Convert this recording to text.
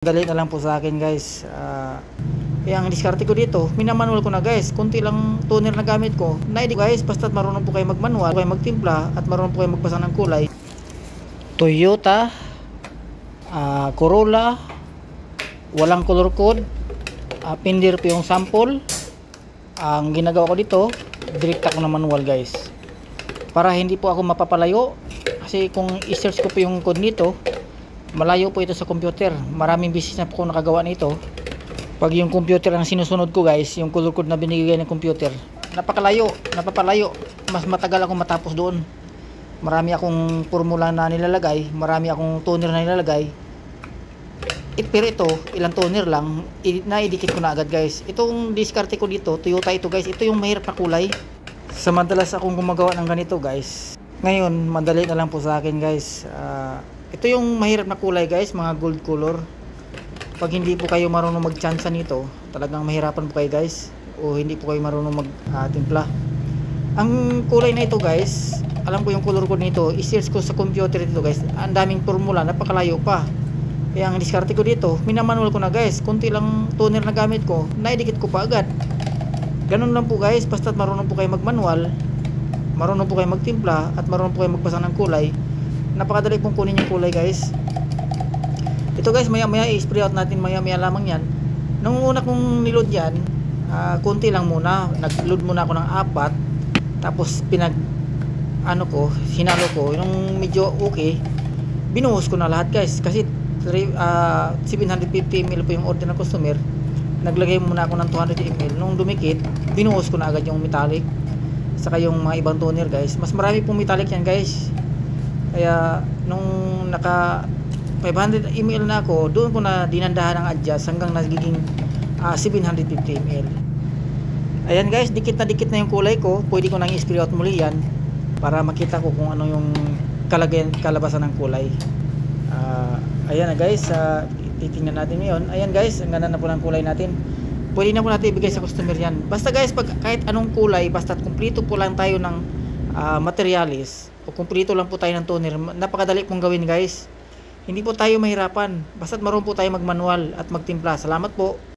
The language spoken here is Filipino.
Dali na lang po sa akin guys. Kaya ang diskarte ko dito, minamanual ko na guys. Kunti lang toner na gamit ko. Naidi guys, basta't marunong po kayo magmanual, kayo magtimpla, at marunong po kayo magbasa ng kulay. Toyota, Corolla, walang color code, Pindir po yung sample. Ang ginagawa ko dito, direkta ko na manual guys. Para hindi po ako mapapalayo. Kasi kung i-search ko po yung code nito, malayo po ito sa computer. Maraming beses na po ako nakagawa nito. Pag yung computer ang sinusunod ko guys, yung color code na binigay ng computer, napapalayo. Mas matagal ako matapos doon. Marami akong formula na nilalagay, marami akong toner na nilalagay. Pero ito, ilang toner lang, naidikit ko na agad guys. Itong diskarte ko dito, Toyota ito guys, ito yung mahirap na kulay. Sa madalas akong gumagawa ng ganito guys. Ngayon, madali na lang po sa akin guys. Ito yung mahirap na kulay guys, mga gold color. Pag hindi po kayo marunong magtsansa nito, talagang mahirapan po kayo guys. O hindi po kayo marunong magtimpla. Ang kulay na ito guys, alam ko yung color code nito, i-search ko sa computer dito guys. Ang daming formula, napakalayo pa. Kaya ang diskarte ko dito, minamanual ko na guys. Kunti lang toner na gamit ko, naidikit ko pa agad. Ganun lang po guys, basta't marunong po kayo magmanual, marunong po kayo magtimpla, at marunong po kayo magbasa ng kulay. Napakadali pong kunin yung kulay guys. Ito guys, maya maya i-spray out natin, maya maya lamang yan. Nung una kong niload yan, kunti lang muna. Nag-load muna ako ng 4. Tapos sinalo ko. Yung medyo okay, binuhos ko na lahat guys. Kasi 750 ml po yung order ng customer. Naglagay muna ako ng 200 ml. Nung dumikit, binuhos ko na agad yung metallic, saka yung mga ibang toner guys. Mas marami pong metallic yan guys. Kaya nung naka 500 ml na ako, doon ko na dinandahan ang adjust hanggang nagiging 750 ml. Ayan guys, dikit na yung kulay ko. Pwede ko nang i-spray out muli yan para makita ko kung ano yung kalabasan ng kulay. Ayan na guys, titingnan natin ngayon. Ayan guys, ang ganda na po ng kulay natin. Pwede na po natin ibigay sa customer yan. Basta guys, kahit anong kulay, basta kumpleto po lang tayo ng materialis, o kumpleto lang po tayo ng toner, napakadali pong gawin guys. Hindi po tayo mahirapan, basta't marunong po tayo magmanual at magtimpla. Salamat po.